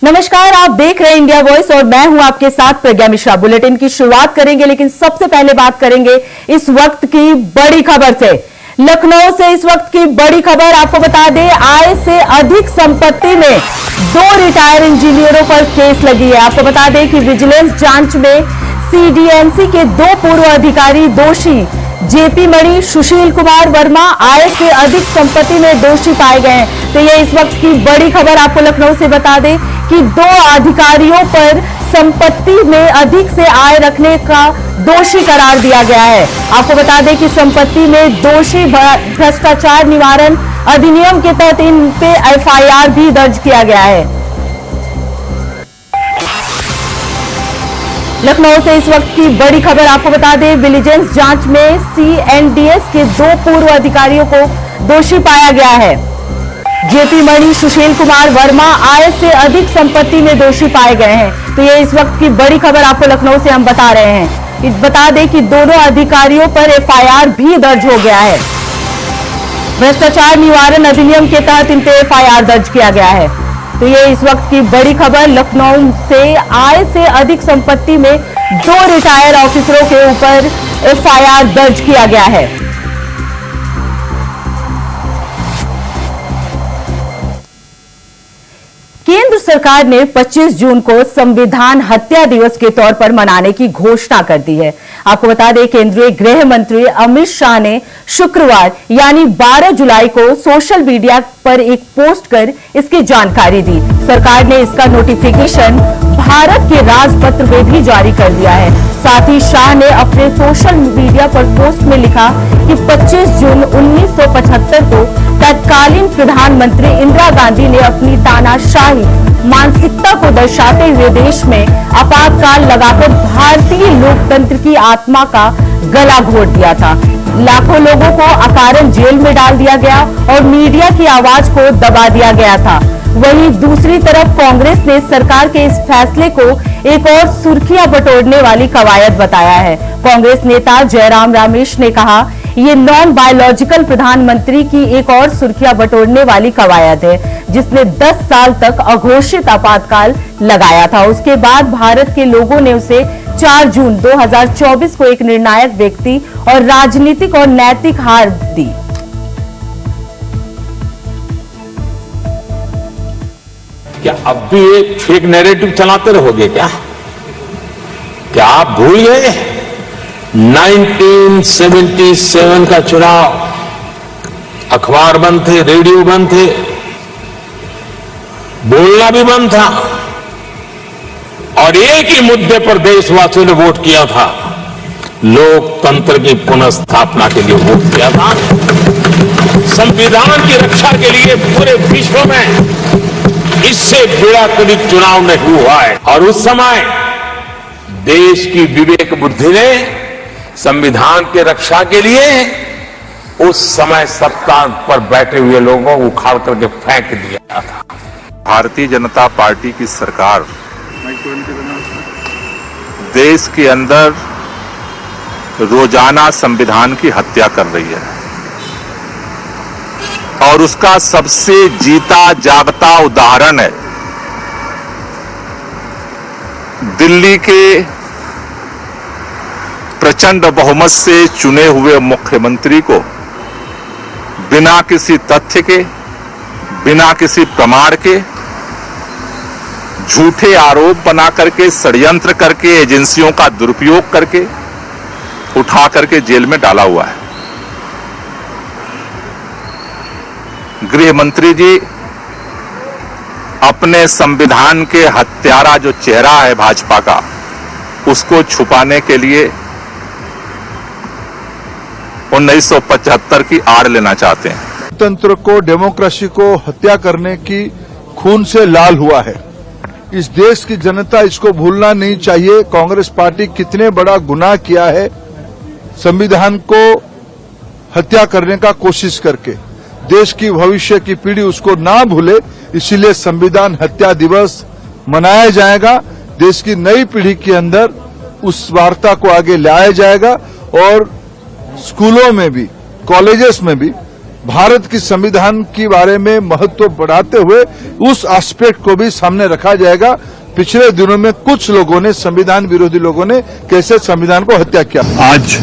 नमस्कार, आप देख रहे हैं इंडिया वॉइस और मैं हूं आपके साथ प्रज्ञा मिश्रा। बुलेटिन की शुरुआत करेंगे, लेकिन सबसे पहले बात करेंगे इस वक्त की बड़ी खबर से। लखनऊ से इस वक्त की बड़ी खबर आपको बता दें, आय से अधिक संपत्ति में 2 रिटायर्ड इंजीनियरों पर केस लगी है। आपको बता दें कि विजिलेंस जांच में सीडीएमसी के 2 पूर्व अधिकारी दोषी जेपी मणि, सुशील कुमार वर्मा आय से अधिक संपत्ति में दोषी पाए गए हैं। तो ये इस वक्त की बड़ी खबर आपको लखनऊ से बता दें कि 2 अधिकारियों पर संपत्ति में अधिक से आय रखने का दोषी करार दिया गया है। आपको बता दें कि संपत्ति में दोषी भ्रष्टाचार निवारण अधिनियम के तहत इन पे एफआईआर भी दर्ज किया गया है। लखनऊ से इस वक्त की बड़ी खबर आपको बता दें, विजिलेंस जांच में सीएनडीएस के 2 पूर्व अधिकारियों को दोषी पाया गया है। जेपी मणि, सुशील कुमार वर्मा आय से अधिक संपत्ति में दोषी पाए गए हैं। तो ये इस वक्त की बड़ी खबर आपको लखनऊ से हम बता रहे हैं। बता दें कि दोनों अधिकारियों पर एफआईआर भी दर्ज हो गया है। भ्रष्टाचार निवारण अधिनियम के तहत इन पे एफआईआर दर्ज किया गया है। तो ये इस वक्त की बड़ी खबर लखनऊ से, आय से अधिक संपत्ति में 2 रिटायर्ड ऑफिसरों के ऊपर एफआईआर दर्ज किया गया है। केंद्र सरकार ने 25 जून को संविधान हत्या दिवस के तौर पर मनाने की घोषणा कर दी है। आपको बता दें, केंद्रीय गृह मंत्री अमित शाह ने शुक्रवार यानी 12 जुलाई को सोशल मीडिया पर एक पोस्ट कर इसकी जानकारी दी। सरकार ने इसका नोटिफिकेशन भारत के राजपत्र में भी जारी कर दिया है। साथ ही शाह ने अपने सोशल मीडिया पर पोस्ट में लिखा कि 25 जून 1975 को तत्कालीन प्रधानमंत्री इंदिरा गांधी ने अपनी तानाशाही मानसिकता को दर्शाते हुए देश में आपातकाल लगाकर भारतीय लोकतंत्र की आत्मा का गला घोट दिया था। लाखों लोगों को अकारण जेल में डाल दिया गया और मीडिया की आवाज को दबा दिया गया था। वहीं दूसरी तरफ कांग्रेस ने सरकार के इस फैसले को एक और सुर्खियां बटोरने वाली कवायद बताया है। कांग्रेस नेता जयराम रमेश ने कहा, ये नॉन बायोलॉजिकल प्रधानमंत्री की एक और सुर्खियां बटोरने वाली कवायद है, जिसने 10 साल तक अघोषित आपातकाल लगाया था। उसके बाद भारत के लोगों ने उसे 4 जून 2024 को एक निर्णायक व्यक्ति और राजनीतिक और नैतिक हार दी। क्या अब भी एक फेक नैरेटिव चलाते रहोगे? क्या आप भूल गए 1977 का चुनाव? अखबार बंद थे, रेडियो बंद थे, बोलना भी बंद था और एक ही मुद्दे पर देशवासियों ने वोट किया था, लोकतंत्र की पुनर्स्थापना के लिए वोट किया था। संविधान की रक्षा के लिए पूरे विश्व में इससे बड़ा कभी चुनाव नहीं हुआ है। और उस समय देश की विवेक बुद्धि ने संविधान की रक्षा के लिए उस समय सत्ता पर बैठे हुए लोगों को उखाड़ करके फेंक दिया था। भारतीय जनता पार्टी की सरकार देश के अंदर रोजाना संविधान की हत्या कर रही है और उसका सबसे जीता जागता उदाहरण है दिल्ली के प्रचंड बहुमत से चुने हुए मुख्यमंत्री को बिना किसी तथ्य के, बिना किसी प्रमाण के झूठे आरोप बना करके, षड्यंत्र करके, एजेंसियों का दुरुपयोग करके उठा करके जेल में डाला हुआ है। गृह मंत्री जी अपने संविधान के हत्यारा जो चेहरा है भाजपा का, उसको छुपाने के लिए 1975 की आड़ लेना चाहते हैं। तंत्र को, डेमोक्रेसी को हत्या करने की खून से लाल हुआ है। इस देश की जनता इसको भूलना नहीं चाहिए। कांग्रेस पार्टी कितने बड़ा गुनाह किया है संविधान को हत्या करने का कोशिश करके। देश की भविष्य की पीढ़ी उसको ना भूले, इसीलिए संविधान हत्या दिवस मनाया जाएगा। देश की नई पीढ़ी के अंदर उस वार्ता को आगे लाया जाएगा और स्कूलों में भी, कॉलेजेस में भी भारत की संविधान के बारे में महत्व बढ़ाते हुए उस एस्पेक्ट को भी सामने रखा जाएगा। पिछले दिनों में कुछ लोगों ने, संविधान विरोधी लोगों ने कैसे संविधान को हत्या किया। आज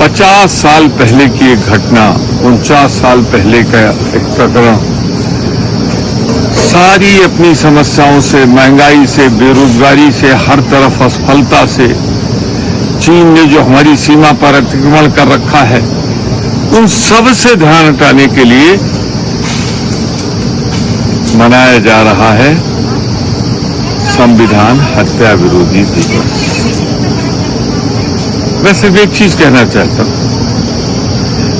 50 साल पहले की एक घटना, 49 साल पहले का एक प्रकरण, सारी अपनी समस्याओं से, महंगाई से, बेरोजगारी से, हर तरफ असफलता से, चीन ने जो हमारी सीमा पर अतिक्रमण कर रखा है, उन सब से ध्यान हटाने के लिए मनाया जा रहा है संविधान हत्या विरोधी दिवस। मैं सिर्फ एक चीज कहना चाहता हूं,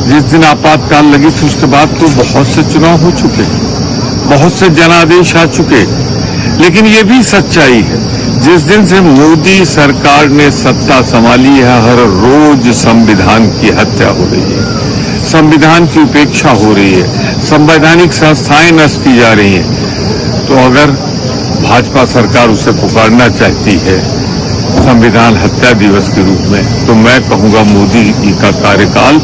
जिस दिन आपातकाल लगी थी उसके बाद तो बहुत से चुनाव हो चुके, बहुत से जनादेश आ चुके, लेकिन ये भी सच्चाई है, जिस दिन से मोदी सरकार ने सत्ता संभाली है, हर रोज संविधान की हत्या हो रही है, संविधान की उपेक्षा हो रही है, संवैधानिक संस्थाएं नष्ट की जा रही हैं। तो अगर भाजपा सरकार उसे पुकारना चाहती है संविधान हत्या दिवस के रूप में, तो मैं कहूंगा मोदी जी का कार्यकाल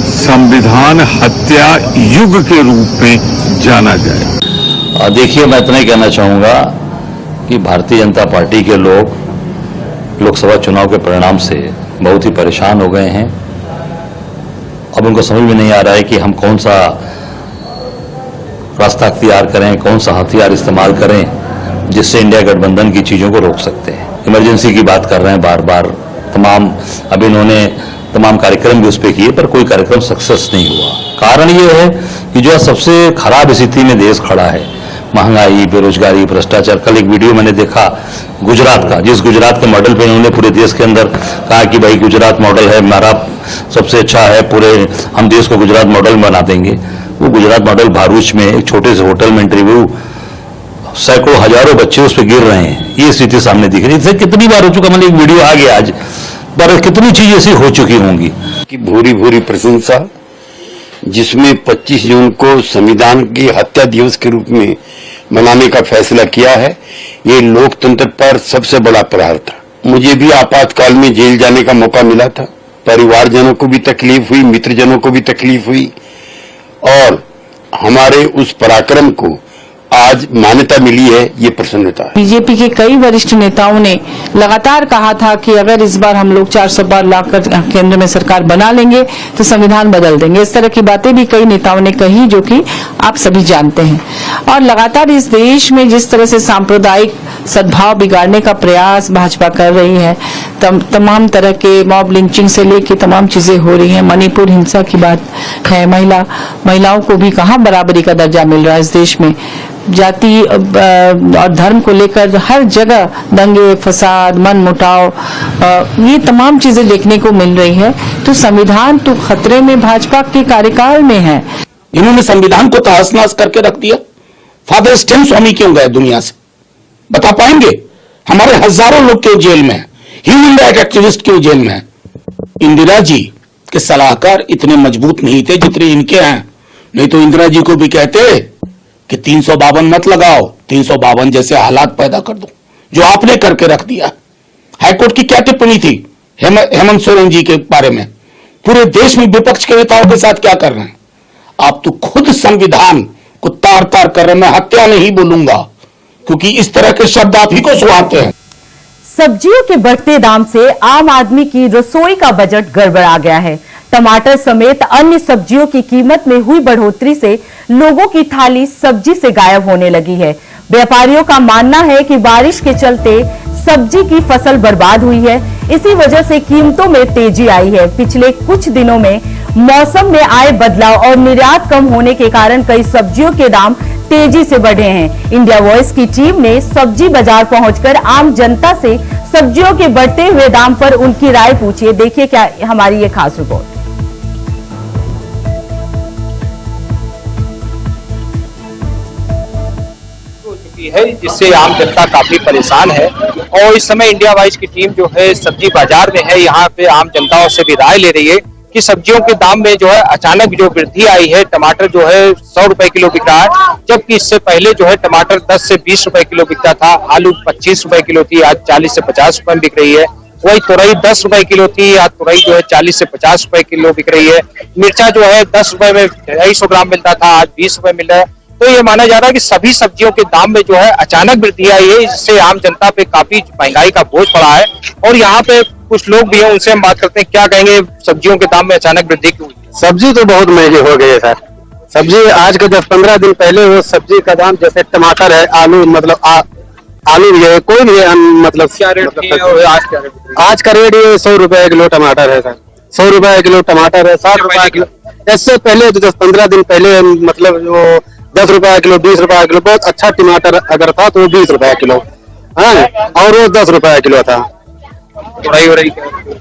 संविधान हत्या युग के रूप में जाना जाए। देखिए, मैं इतना ही कहना चाहूंगा कि भारतीय जनता पार्टी के लोग लोकसभा चुनाव के परिणाम से बहुत ही परेशान हो गए हैं। अब उनको समझ में नहीं आ रहा है कि हम कौन सा रास्ता अख्तियार करें, कौन सा हथियार इस्तेमाल करें जिससे इंडिया गठबंधन की चीज़ों को रोक सकते हैं। इमरजेंसी की बात कर रहे हैं बार बार, अब इन्होंने तमाम कार्यक्रम भी उस पर किए, पर कोई कार्यक्रम सक्सेस नहीं हुआ। कारण ये है कि जो सबसे खराब स्थिति में देश खड़ा है, महंगाई, बेरोजगारी, भ्रष्टाचार। कल एक वीडियो मैंने देखा गुजरात का, जिस गुजरात के मॉडल पे इन्होंने पूरे देश के अंदर कहा कि भाई गुजरात मॉडल है हमारा, सबसे अच्छा है, पूरे हम देश को गुजरात मॉडल बना देंगे। वो गुजरात मॉडल भरूच में एक छोटे से होटल में इंटरव्यू, सैकड़ों हजारों बच्चे उस पर गिर रहे हैं, ये स्थिति सामने दिख रही है। कितनी बार हो चुका, मतलब एक वीडियो आ गया आज, पर कितनी चीज ऐसी हो चुकी होंगी कि भूरी भूरी प्रशंसा, जिसमें 25 जून को संविधान की हत्या दिवस के रूप में मनाने का फैसला किया है, ये लोकतंत्र पर सबसे बड़ा प्रहार था। मुझे भी आपातकाल में जेल जाने का मौका मिला था, परिवारजनों को भी तकलीफ हुई, मित्रजनों को भी तकलीफ हुई, और हमारे उस पराक्रम को आज मान्यता मिली है, ये प्रसन्नता है। बीजेपी के कई वरिष्ठ नेताओं ने लगातार कहा था कि अगर इस बार हम लोग 400 पार लाकर केंद्र में सरकार बना लेंगे तो संविधान बदल देंगे। इस तरह की बातें भी कई नेताओं ने कही, जो कि आप सभी जानते हैं। और लगातार इस देश में जिस तरह से सांप्रदायिक सद्भाव बिगाड़ने का प्रयास भाजपा कर रही है, तमाम तरह के मॉब लिंचिंग से लेकर तमाम चीजें हो रही हैं, मणिपुर हिंसा की बात है, महिलाओं को भी कहाँ बराबरी का दर्जा मिल रहा है इस देश में, जाति और धर्म को लेकर हर जगह दंगे, फसाद, मनमुटाव, ये तमाम चीजें देखने को मिल रही है। तो संविधान तो खतरे में भाजपा के कार्यकाल में है। इन्होंने संविधान को तहस नहस करके रख दिया। फादर स्टेन स्वामी क्यों गए दुनिया से, बता पाएंगे? हमारे हजारों लोग क्यों जेल में हैं? ह्यूमन राइट एक्टिविस्ट क्यों जेल में हैं? इंदिरा जी के सलाहकार इतने मजबूत नहीं थे जितने इनके हैं, नहीं तो इंदिरा जी को भी कहते कि 352 मत लगाओ, 352 जैसे हालात पैदा कर दो, जो आपने करके रख दिया। हाईकोर्ट की क्या टिप्पणी थी हेमंत सोरेन जी के बारे में? पूरे देश में विपक्ष के नेताओं के साथ क्या कर रहे हैं आप? तो खुद संविधान को तार तार कर रहे हैं। मैं हत्या नहीं बोलूंगा, क्योंकि इस तरह के शब्द आप ही को सुहाते हैं। सब्जियों के बढ़ते दाम से आम आदमी की रसोई का बजट गड़बड़ा गया है। टमाटर समेत अन्य सब्जियों की कीमत में हुई बढ़ोतरी से लोगों की थाली सब्जी से गायब होने लगी है। व्यापारियों का मानना है कि बारिश के चलते सब्जी की फसल बर्बाद हुई है, इसी वजह से कीमतों में तेजी आई है। पिछले कुछ दिनों में मौसम में आए बदलाव और निर्यात कम होने के कारण कई सब्जियों के दाम तेजी से बढ़े हैं। इंडिया वॉइस की टीम ने सब्जी बाजार पहुंचकर आम जनता से सब्जियों के बढ़ते हुए दाम पर उनकी राय पूछी है। देखिए क्या हमारी ये खास रिपोर्ट। है जिससे आम जनता काफी परेशान है, और इस समय इंडिया वाइज की टीम जो है सब्जी बाजार में है, यहाँ पे आम जनताओं से भी राय ले रही है कि सब्जियों के दाम में जो है अचानक जो वृद्धि आई है। टमाटर जो है 100 रुपए किलो बिक रहा है, जबकि इससे पहले जो है टमाटर 10 से 20 रुपए किलो बिकता था। आलू 25 रुपए किलो थी, आज 40 से 50 रुपए में बिक रही है। वही तुरई 10 रुपए किलो थी, आज तुरई जो है 40 से 50 रुपए किलो बिक रही है। मिर्चा जो है 10 रुपए में 250 ग्राम मिलता था, आज 20 रुपए मिल रहा है। तो ये माना जा रहा है कि सभी सब्जियों के दाम में जो है अचानक वृद्धि आई है, इससे आम जनता पे काफी महंगाई का बोझ पड़ा है। और यहाँ पे कुछ लोग भी हैं, उनसे हम बात करते हैं, क्या कहेंगे सब्जियों के दाम में अचानक वृद्धि क्यों हुई? सब्जी तो बहुत महंगी हो गई है सर। सब्जी आज के 10-15 दिन पहले वो सब्जी का दाम जैसे टमाटर है, आलू मतलब आलू भी है, कोई भी है, मतलब क्या रेट थी और आज क्या रेट? आज का रेट ये 100 रुपए किलो टमाटर है सर। 100 रुपए किलो टमाटर है, 60 रुपए किलो। इससे पहले जो 10-15 दिन पहले मतलब जो 10 रुपए किलो, 20 रुपए किलो, बहुत अच्छा टमाटर अगर था तो 20 रुपए किलो है, और वो 10 रुपए किलो था। तुरई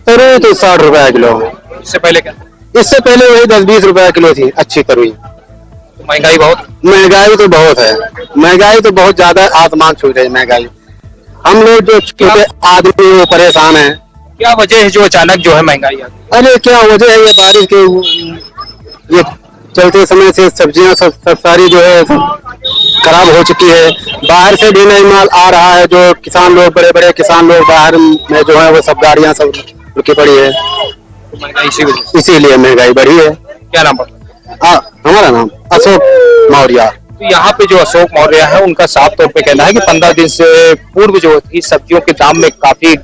तरुई तो 60 रुपए किलो। इससे पहले क्या? इससे पहले वही 10-20 रुपए किलो थी अच्छी तरुई। तो महंगाई बहुत है, महंगाई तो बहुत ज्यादा आसमान छू रही है महंगाई। हम लोग जो छोटे आदमी वो परेशान हैं। क्या वजह है जो अचानक जो है महंगाई आ गई? अरे क्या वजह है, ये बारिश के ये चलते समय से सब्जियां सब सारी जो है खराब हो चुकी है। बाहर से भी नई माल आ रहा है, जो किसान लोग, बड़े बड़े किसान लोग बाहर में जो है वो सब गाड़ियां सब रुकी पड़ी है। तो महंगाई इसीलिए महंगाई बढ़ी है। क्या नाम पड़ता? हमारा नाम अशोक मौर्य। तो यहाँ पे जो अशोक मौर्य है, उनका साफ तौर पे कहना है कि 15 दिन से पूर्व जो थी सब्जियों के दाम में काफी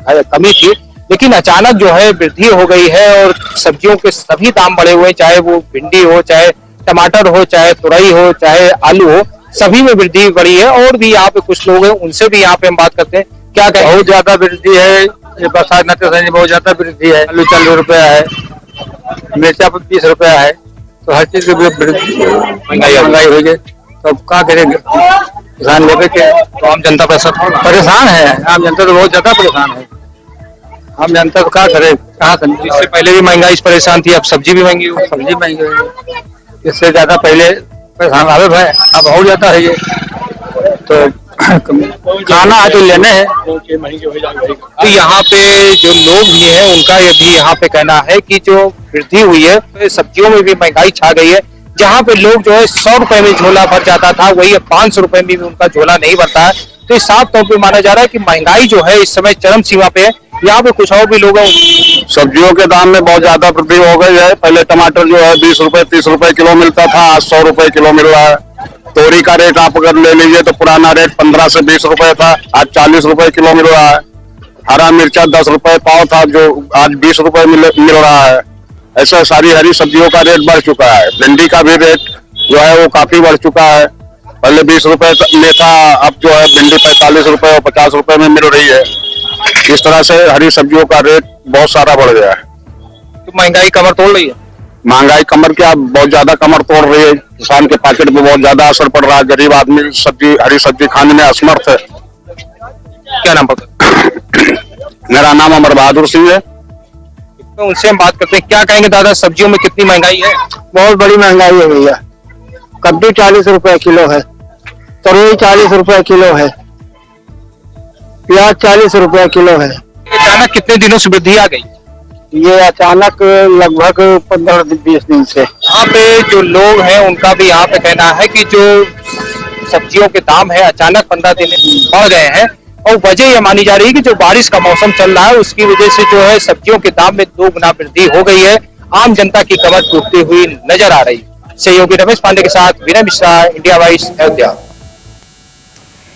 कमी थी, लेकिन अचानक जो है वृद्धि हो गई है और सब्जियों के सभी दाम बढ़े हुए, चाहे वो भिंडी हो, चाहे टमाटर हो, चाहे तुरई हो, चाहे आलू हो, सभी में वृद्धि बढ़ी है। और भी यहाँ पे कुछ लोग हैं, उनसे भी यहाँ पे हम बात करते हैं, क्या कहें? बहुत ज्यादा वृद्धि है, ये बरसात न बहुत ज्यादा वृद्धि है। आलू 40 रुपया है, मिर्चा 20 रुपया है, तो हर चीज की महंगाई हो गई। तो क्या करेंगे किसान लोग के? तो आम जनता परेशान है, आम जनता तो बहुत ज्यादा परेशान है। आम जनता तो क्या करे, कहाँ से? इससे पहले भी महंगाई परेशान थी, अब सब्जी भी महंगी हो, सब्जी महंगी हुई, इससे ज्यादा पहले परेशान है, अब हो जाता है ये। तो खाना है तो लेने हैं। तो यहाँ पे जो लोग भी हैं, उनका ये भी यहाँ पे कहना है कि जो वृद्धि हुई है तो सब्जियों में भी महंगाई छा गई है। जहाँ पे लोग जो है 100 रुपए में झोला भर जाता था, वही अब 500 रुपए में भी उनका झोला नहीं भरता है। तो इस साफ तौर पे माना जा रहा है कि महंगाई जो है इस समय चरम सीमा पे है। यहाँ पे कुछ और भी लोग हैं। सब्जियों के दाम में बहुत ज्यादा वृद्धि हो गई है। पहले टमाटर जो है 20 रुपए 30 रुपए किलो मिलता था, आज 100 रुपए किलो मिल रहा है। तोरी का रेट आप अगर ले लीजिए तो पुराना रेट 15 से 20 रुपए था, आज 40 रुपए किलो मिल रहा है। हरा मिर्चा 10 रुपए पाव था, जो आज 20 रुपए मिल रहा है। ऐसा सारी हरी सब्जियों का रेट बढ़ चुका है। भिंडी का भी रेट जो है वो काफी बढ़ चुका है। पहले 20 रुपए में था, अब जो है भिंडी 45 रुपए और 50 रुपए में मिल रही है। इस तरह से हरी सब्जियों का रेट बहुत सारा बढ़ गया है। तो महंगाई कमर तोड़ रही है। महंगाई कमर क्या, बहुत ज्यादा कमर तोड़ रही है। किसान के पॉकेट में बहुत ज्यादा असर पड़ रहा है। गरीब आदमी हरी सब्जी खाने में असमर्थ है। क्या नाम पड़ता? मेरा नाम अमर बहादुर सिंह है। तो उनसे हम बात करते हैं, क्या कहेंगे दादा, सब्जियों में कितनी महंगाई है? बहुत बड़ी महंगाई है भैया। कद्दू 40 रुपए किलो है, तरोई 40 रुपए किलो है, प्याज 40 रुपए किलो है। अचानक कितने दिनों से वृद्धि आ गई? ये अचानक लगभग 15-20 दिन से। यहाँ पे जो लोग हैं उनका भी यहाँ पे कहना है कि जो सब्जियों के दाम है अचानक 15 दिन बढ़ गए हैं, और वजह यह मानी जा रही है कि जो बारिश का मौसम चल रहा है उसकी वजह से जो है सब्जियों के दाम में 2 गुना वृद्धि हो गई है। आम जनता की कमर टूटती हुई नजर आ रही है। सहयोगी रमेश पांडे के साथ विनय मिश्रा, इंडिया वाइस, अयोध्या।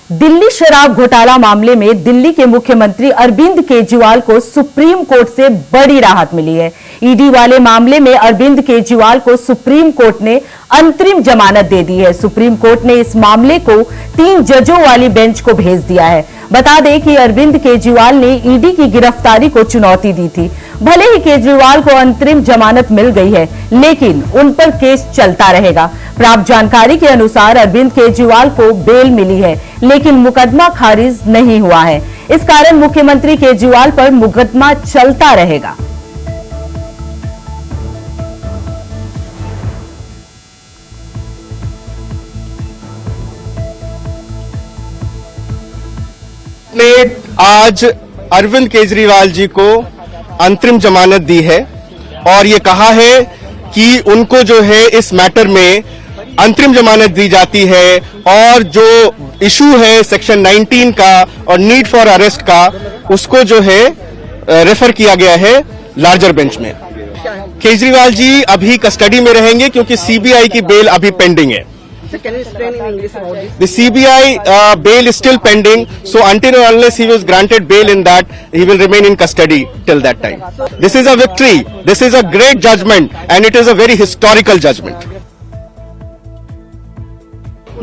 दिल्ली शराब घोटाला मामले में दिल्ली के मुख्यमंत्री अरविंद केजरीवाल को सुप्रीम कोर्ट से बड़ी राहत मिली है। ईडी वाले मामले में अरविंद केजरीवाल को सुप्रीम कोर्ट ने अंतरिम जमानत दे दी है। सुप्रीम कोर्ट ने इस मामले को 3 जजों वाली बेंच को भेज दिया है। बता दें कि अरविंद केजरीवाल ने ईडी की गिरफ्तारी को चुनौती दी थी। भले ही केजरीवाल को अंतरिम जमानत मिल गई है, लेकिन उन पर केस चलता रहेगा। प्राप्त जानकारी के अनुसार अरविंद केजरीवाल को बेल मिली है, लेकिन मुकदमा खारिज नहीं हुआ है। इस कारण मुख्यमंत्री केजरीवाल पर मुकदमा चलता रहेगा। ने आज अरविंद केजरीवाल जी को अंतरिम जमानत दी है और ये कहा है कि उनको जो है इस मैटर में अंतरिम जमानत दी जाती है और जो इशू है सेक्शन 19 का और नीड फॉर अरेस्ट का, उसको जो है रेफर किया गया है लार्जर बेंच में। केजरीवाल जी अभी कस्टडी में रहेंगे क्योंकि सीबीआई की बेल अभी पेंडिंग है। The CBI bail is still pending, so until or unless he was granted bail in that, he will remain in custody till that time. This is a victory. This is a great judgment, and it is a very historical judgment.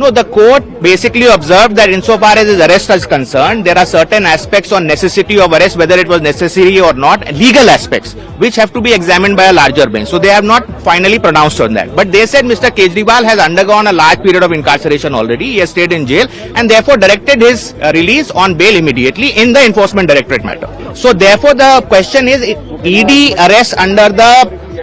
No, the court basically observed that insofar as his arrest is concerned, there are certain aspects on necessity of arrest, whether it was necessary or not, legal aspects, which have to be examined by a larger bench. So they have not finally pronounced on that. But they said Mr. Kejriwal has undergone a large period of incarceration already. He has stayed in jail and therefore directed his release on bail immediately in the Enforcement Directorate matter. So therefore the question is, ED arrest under the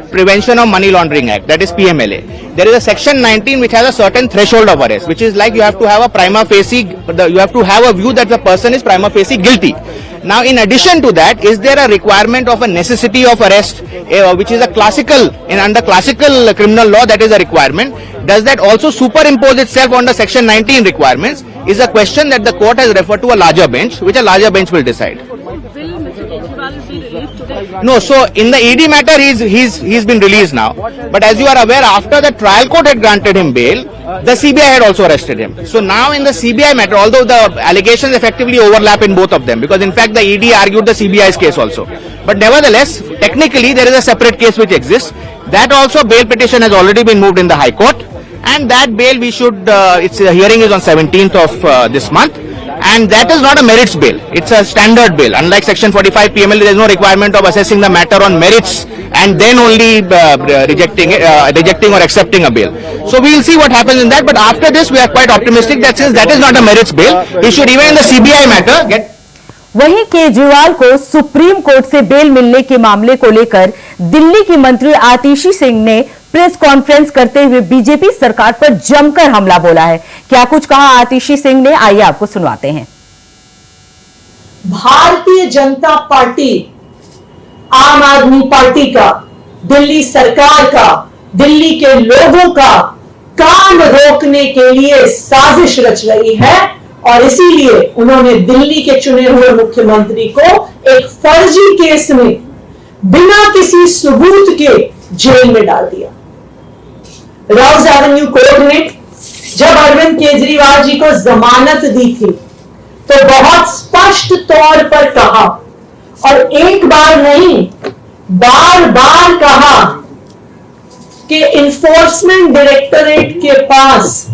Prevention of Money Laundering Act, that is PMLA. There is a section 19 which has a certain threshold of arrest, which is like you have to have a prima facie, you have to have a view that the person is prima facie guilty. Now in addition to that, is there a requirement of a necessity of arrest, which is a classical, under classical criminal law, that is a requirement. Does that also superimpose itself on the section 19 requirements is a question that the court has referred to a larger bench, which a larger bench will decide. No, so in the ED matter, he's been released now. But as you are aware, after the trial court had granted him bail, the CBI had also arrested him. So now in the CBI matter, although the allegations effectively overlap in both of them, because in fact the ED argued the CBI's case also. But nevertheless, technically there is a separate case which exists. That also bail petition has already been moved in the High Court. And that bail we should, its hearing is on 17th of this month. And that is not a merits bail. It's a standard bail. Unlike section 45 PML, there is no requirement of assessing the matter on merits and then only rejecting or accepting a bail. So we will see what happens in that. But after this, we are quite optimistic that since that is not a merits bail, he should even in the CBI matter get. वहीं केजरीवाल को supreme court से bell मिलने के मामले को लेकर दिल्ली की मंत्री आतिशी सिंह ने प्रेस कॉन्फ्रेंस करते हुए बीजेपी सरकार पर जमकर हमला बोला है। क्या कुछ कहा आतिशी सिंह ने, आइए आपको सुनवाते हैं। भारतीय जनता पार्टी, आम आदमी पार्टी का, दिल्ली सरकार का, दिल्ली के लोगों का काम रोकने के लिए साजिश रच रही है और इसीलिए उन्होंने दिल्ली के चुने हुए मुख्यमंत्री को एक फर्जी केस में बिना किसी सबूत के जेल में डाल दिया। राउज एवेन्यू कोर्ट ने जब अरविंद केजरीवाल जी को जमानत दी थी तो बहुत स्पष्ट तौर पर कहा और एक बार नहीं बार बार कहा कि इन्फोर्समेंट डायरेक्टरेट के पास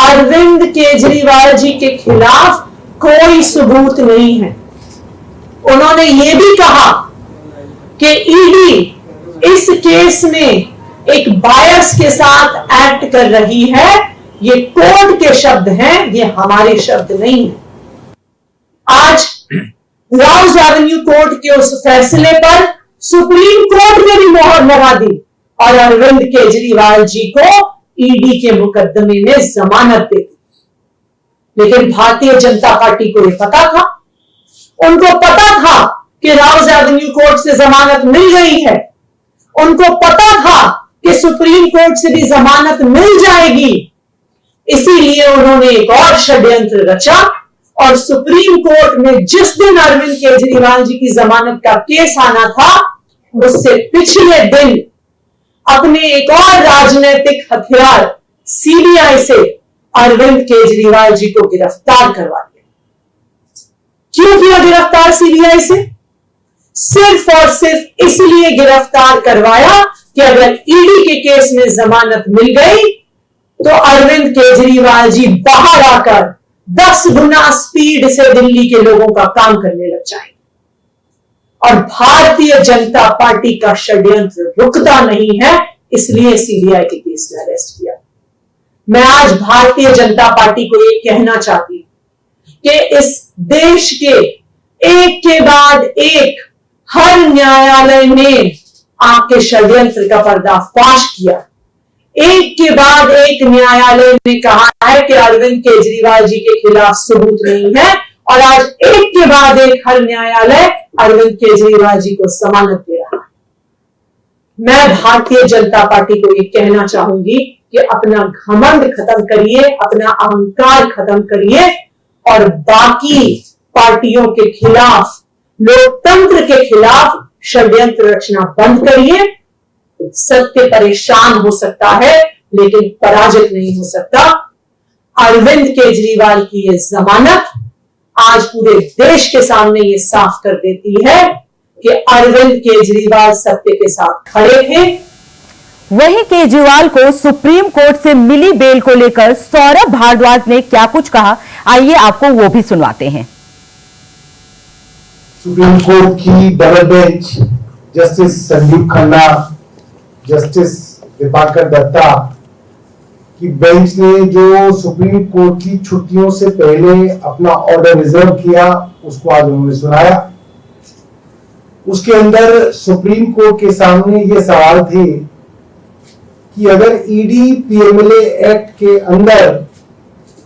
अरविंद केजरीवाल जी के खिलाफ कोई सबूत नहीं है। उन्होंने यह भी कहा कि ईडी इस केस में एक बायस के साथ एक्ट कर रही है। ये कोर्ट के शब्द हैं, ये हमारे शब्द नहीं है। आज राउज एवेन्यू कोर्ट के उस फैसले पर सुप्रीम कोर्ट ने भी मोहर लगा दी और अरविंद केजरीवाल जी को ईडी के मुकदमे में जमानत दे दी। लेकिन भारतीय जनता पार्टी को यह पता था, उनको पता था कि राउज एवेन्यू कोर्ट से जमानत मिल गई है, उनको पता था कि सुप्रीम कोर्ट से भी जमानत मिल जाएगी। इसीलिए उन्होंने एक और षड्यंत्र रचा और सुप्रीम कोर्ट में जिस दिन अरविंद केजरीवाल जी की जमानत का केस आना था, उससे पिछले दिन अपने एक और राजनीतिक हथियार सीबीआई से अरविंद केजरीवाल जी को गिरफ्तार करवा दिया। क्यों किया गिरफ्तार सीबीआई से? सिर्फ और सिर्फ इसलिए गिरफ्तार करवाया कि अगर ईडी के केस में जमानत मिल गई तो अरविंद केजरीवाल जी बाहर आकर 10 गुना स्पीड से दिल्ली के लोगों का काम करने लग जाएंगे। और भारतीय जनता पार्टी का षड्यंत्र रुकता नहीं है, इसलिए सीबीआई के केस में अरेस्ट किया। मैं आज भारतीय जनता पार्टी को ये कहना चाहती हूं कि इस देश के एक के बाद एक हर न्यायालय ने आपके षड्यंत्र का पर्दाफाश किया। एक के बाद एक न्यायालय ने कहा है कि अरविंद केजरीवाल जी के खिलाफ सबूत नहीं है और आज एक के बाद एक हर न्यायालय अरविंद केजरीवाल जी को जमानत दे रहा है। मैं भारतीय जनता पार्टी को यह कहना चाहूंगी कि अपना घमंड खत्म करिए, अपना अहंकार खत्म करिए और बाकी पार्टियों के खिलाफ लोकतंत्र के खिलाफ षड्यंत्र रचना बंद करिए। सत्य परेशान हो सकता है लेकिन पराजित नहीं हो सकता। अरविंद केजरीवाल की ये जमानत आज पूरे देश के सामने ये साफ कर देती है कि अरविंद केजरीवाल सत्य के साथ खड़े थे। वहीं केजरीवाल को सुप्रीम कोर्ट से मिली बेल को लेकर सौरभ भारद्वाज ने क्या कुछ कहा, आइए आपको वो भी सुनवाते हैं। सुप्रीम कोर्ट की double bench justice Sanjiv Khanna, justice Diwakar Datta की बेंच ने जो सुप्रीम कोर्ट की छुट्टियों से पहले अपना ऑर्डर रिजर्व किया, उसको आज उन्होंने सुनाया। उसके अंदर सुप्रीम कोर्ट के सामने ये सवाल थे कि अगर ईडी पीएमएलए एक्ट के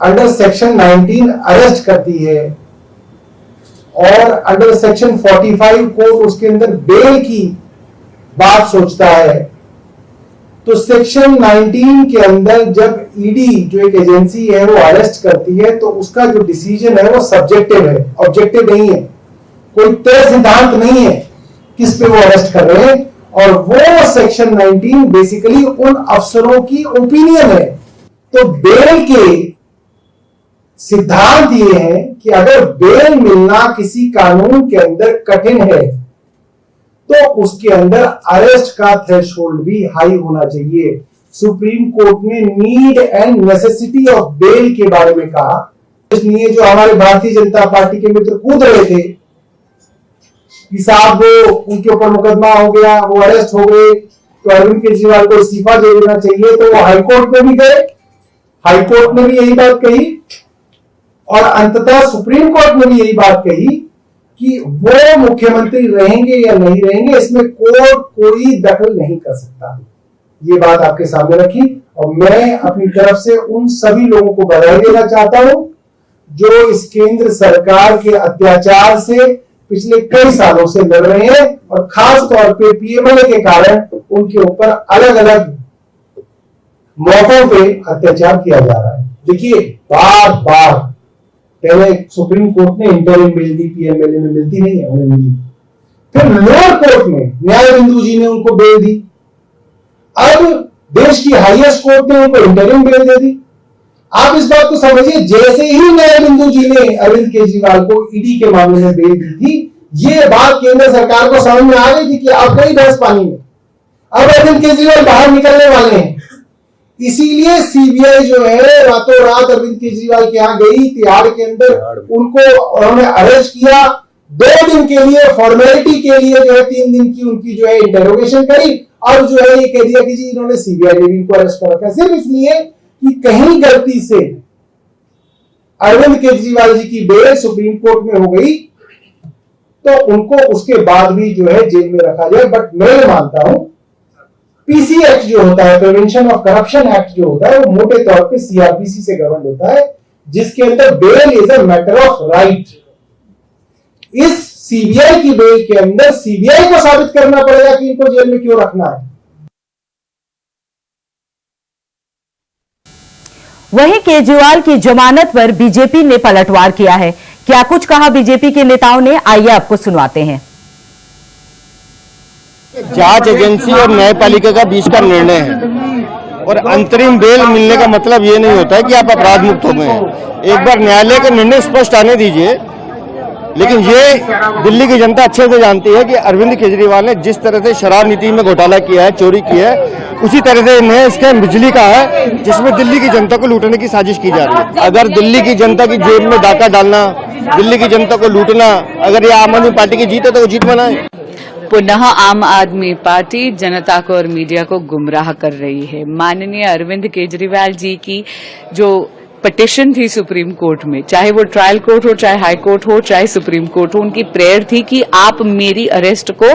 अंडर सेक्शन 19 अरेस्ट करती है और अंडर सेक्शन 45 कोर्ट उसके अंदर बेल की बात सोचता है, तो सेक्शन 19 के अंदर जब ईडी जो एक एजेंसी है वो अरेस्ट करती है तो उसका जो डिसीजन है वो सब्जेक्टिव है, ऑब्जेक्टिव नहीं है। कोई तय सिद्धांत नहीं है किस पे वो अरेस्ट कर रहे हैं, और वो सेक्शन 19 बेसिकली उन अफसरों की ओपिनियन है। तो बेल के सिद्धांत ये है कि अगर बेल मिलना किसी कानून के अंदर कठिन है तो उसके अंदर अरेस्ट का थ्रेशोल्ड भी हाई होना चाहिए। सुप्रीम कोर्ट ने need and necessity of bail के बारे में कहा, इसलिए जो हमारे भारतीय जनता पार्टी के मित्र कूद रहे थे कि साहब वो उनके ऊपर मुकदमा हो गया, वो अरेस्ट हो गए, तो अरविंद केजरीवाल को इस्तीफा दे देना चाहिए, तो वो हाईकोर्ट में भी गए, हाईकोर्ट ने भी यही बात कही और अंततः सुप्रीम कोर्ट ने भी यही बात कही कि वो मुख्यमंत्री रहेंगे या नहीं रहेंगे इसमें कोर्ट कोई दखल नहीं कर सकता। ये बात आपके सामने रखी और मैं अपनी तरफ से उन सभी लोगों को बधाई देना चाहता हूं जो इस केंद्र सरकार के अत्याचार से पिछले कई सालों से लड़ रहे हैं और खास तौर पे पीएमएलए के कारण उनके ऊपर अलग अलग मौकों पे अत्याचार किया जा रहा है। देखिए बार बार पहले सुप्रीम कोर्ट ने इंटरिम बेल दी, पीएमएलए में मिलती नहीं है, उन्हें मिली, फिर लोअर कोर्ट में न्यायबिंदु जी ने उनको बेल दी, अब देश की हाईएस्ट कोर्ट ने उनको इंटरिम बेल दे दी। आप इस बात को समझिए, जैसे ही न्यायबिंदु जी ने अरविंद केजरीवाल को ईडी के मामले में बेल दी थी, ये बात केंद्र सरकार को समझ में आ गई थी कि अब नहीं बहस पानी में, अब अरविंद केजरीवाल बाहर निकलने वाले हैं। इसीलिए सीबीआई जो है रातों रात अरविंद केजरीवाल के यहां गई, तिहाड़ के अंदर उनको उन्होंने अरेस्ट किया, 2 दिन के लिए फॉर्मेलिटी के लिए जो है 3 दिन की उनकी जो है इंटेरोगेशन करी और जो है ये कह दिया कि जी इन्होंने सीबीआई ने भी इनको अरेस्ट कर रखा, सिर्फ इसलिए कि कहीं गलती से अरविंद केजरीवाल जी की बेल सुप्रीम कोर्ट में हो गई तो उनको उसके बाद भी जो है जेल में रखा जाए। बट मैं मानता हूं पीसी एक्ट जो होता है, प्रिवेंशन ऑफ करप्शन एक्ट जो होता है, वो मोटे तौर पे सीआरपीसी से गवर्न होता है, जिसके अंदर bail is a matter of right. इस सीबीआई की बेल के अंदर सीबीआई को साबित करना पड़ेगा कि इनको जेल में क्यों रखना है। वहीं केजरीवाल की जमानत पर बीजेपी ने पलटवार किया है। क्या कुछ कहा बीजेपी के नेताओं ने, आइए आपको सुनवाते हैं। जांच एजेंसी और न्यायपालिका का बीच का निर्णय है और अंतरिम बेल मिलने का मतलब ये नहीं होता है कि आप अपराध मुक्त हो गए हैं। एक बार न्यायालय का निर्णय स्पष्ट आने दीजिए। लेकिन ये दिल्ली की जनता अच्छे से जानती है कि अरविंद केजरीवाल ने जिस तरह से शराब नीति में घोटाला किया है, चोरी की है, उसी तरह से नया स्कैम बिजली का है जिसमें दिल्ली की जनता को लूटने की साजिश की जा रही है। अगर दिल्ली की जनता की जेब में डाका डालना, दिल्ली की जनता को लूटना, अगर ये आम आदमी पार्टी की जीत है तो वो जीत मनाए। पुनः आम आदमी पार्टी जनता को और मीडिया को गुमराह कर रही है। माननीय अरविंद केजरीवाल जी की जो पिटिशन थी सुप्रीम कोर्ट में, चाहे वो ट्रायल कोर्ट हो, चाहे हाई कोर्ट हो, चाहे सुप्रीम कोर्ट हो, उनकी प्रेयर थी कि आप मेरी अरेस्ट को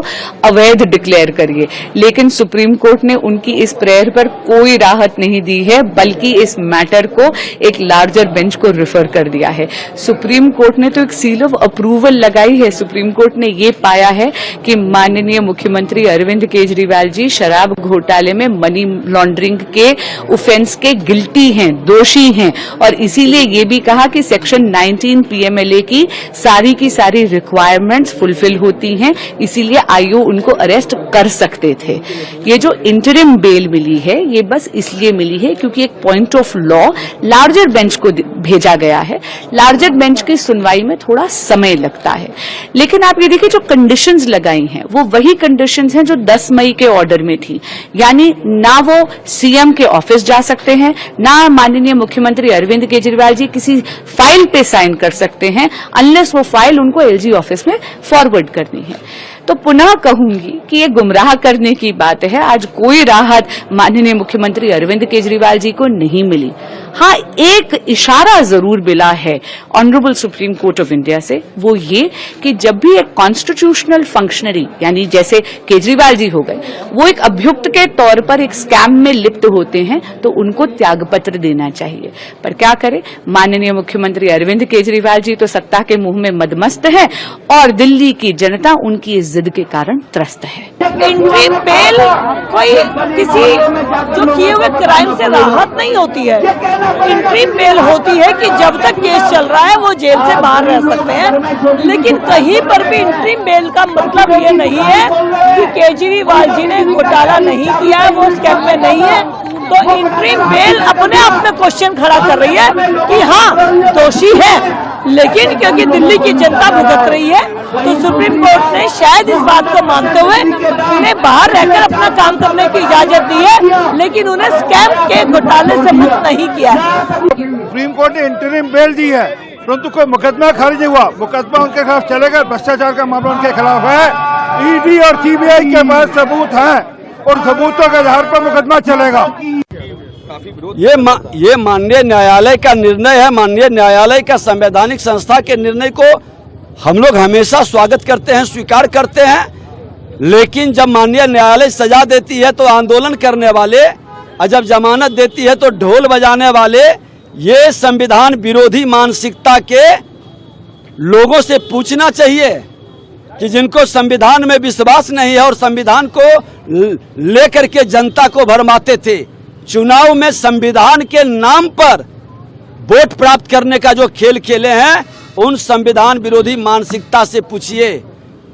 अवैध डिक्लेयर करिए। लेकिन सुप्रीम कोर्ट ने उनकी इस प्रेयर पर कोई राहत नहीं दी है, बल्कि इस मैटर को एक लार्जर बेंच को रिफर कर दिया है। सुप्रीम कोर्ट ने तो एक सील ऑफ अप्रूवल लगाई है। सुप्रीम कोर्ट ने ये पाया है कि माननीय मुख्यमंत्री अरविंद केजरीवाल जी शराब घोटाले में मनी लॉन्ड्रिंग के ऑफेंस के गिल्टी हैं, दोषी हैं और इसीलिए ये भी कहा कि सेक्शन 19 पीएमएलए की सारी रिक्वायरमेंट्स फुलफिल होती हैं, इसीलिए आईओ उनको अरेस्ट कर सकते थे। ये जो इंटरिम बेल मिली है ये बस इसलिए मिली है क्योंकि एक point of law larger bench को भेजा गया है। लार्जर बेंच की सुनवाई में थोड़ा समय लगता है, लेकिन आप ये देखिए जो कंडीशंस लगाई हैं वो वही कंडीशंस हैं जो 10 मई के ऑर्डर में थी, यानी ना वो सीएम के ऑफिस जा सकते हैं, ना माननीय मुख्यमंत्री अरविंद केजरीवाल जी किसी फाइल पे साइन कर सकते हैं अनलेस वो फाइल उनको एलजी ऑफिस में फॉरवर्ड करनी है। तो पुनः कहूंगी कि ये गुमराह करने की बात है। आज कोई राहत माननीय मुख्यमंत्री अरविंद केजरीवाल जी को नहीं मिली। हाँ, एक इशारा जरूर मिला है honourable supreme court of India से, वो ये कि जब भी एक कॉन्स्टिट्यूशनल फंक्शनरी यानी जैसे केजरीवाल जी हो गए वो एक अभियुक्त के तौर पर एक स्कैम में लिप्त होते हैं तो उनको त्यागपत्र देना चाहिए। पर क्या करे, माननीय मुख्यमंत्री अरविंद केजरीवाल जी तो सत्ता के मुंह में मदमस्त है और दिल्ली की जनता उनकी जिद के कारण त्रस्त है। इंटरिम बेल कोई किसी जो किए हुए क्राइम से राहत नहीं होती है। इंटरिम बेल होती है कि जब तक केस चल रहा है वो जेल से बाहर रह सकते हैं, लेकिन कहीं पर भी इंटरिम बेल का मतलब ये नहीं है कि केजरीवाल जी ने घोटाला नहीं किया है, वो स्कैम में नहीं है। तो इंटरिम बेल अपने आप में क्वेश्चन खड़ा कर रही है कि हाँ दोषी है, लेकिन क्योंकि दिल्ली की जनता भुगत रही है तो सुप्रीम कोर्ट ने शायद इस बात को मानते हुए उन्हें बाहर रहकर अपना काम करने की इजाजत दी है, लेकिन उन्हें स्कैम के घोटाले से मुक्त नहीं किया है। सुप्रीम कोर्ट ने इंटरिम बेल दी है, परंतु कोई मुकदमा खारिज नहीं हुआ। मुकदमा उनके खिलाफ चलेगा, भ्रष्टाचार का मामला उनके खिलाफ है। ईडी और सीबीआई के पास सबूत हैं और सबूतों के आधार पर मुकदमा चलेगा। ये माननीय न्यायालय का निर्णय है। माननीय न्यायालय का संवैधानिक संस्था के निर्णय को हम लोग हमेशा स्वागत करते हैं, स्वीकार करते हैं, लेकिन जब माननीय न्यायालय सजा देती है तो आंदोलन करने वाले, और जब जमानत देती है तो ढोल बजाने वाले, ये संविधान विरोधी मानसिकता के लोगों से पूछना चाहिए कि जिनको संविधान में विश्वास नहीं है और संविधान को लेकर के जनता को भरमाते थे, चुनाव में संविधान के नाम पर वोट प्राप्त करने का जो खेल खेले हैं, उन संविधान विरोधी मानसिकता से पूछिए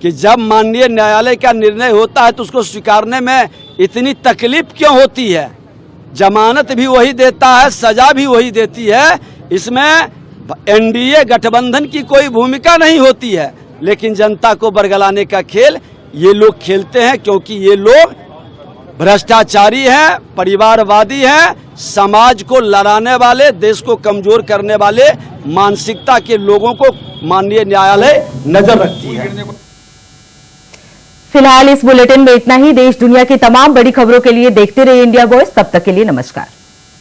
कि जब माननीय न्यायालय का निर्णय होता है तो उसको स्वीकारने में इतनी तकलीफ क्यों होती है। जमानत भी वही देता है, सजा भी वही देती है, इसमें एनडीए गठबंधन की कोई भूमिका नहीं होती है, लेकिन जनता को बरगलाने का खेल ये लोग खेलते हैं, क्योंकि ये लोग भ्रष्टाचारी हैं, परिवारवादी हैं, समाज को लड़ाने वाले, देश को कमजोर करने वाले मानसिकता के लोगों को माननीय न्यायालय नजर रखती है। फिलहाल इस बुलेटिन में इतना ही। देश दुनिया की तमाम बड़ी खबरों के लिए देखते रहिए इंडिया वॉइस। तब तक के लिए नमस्कार।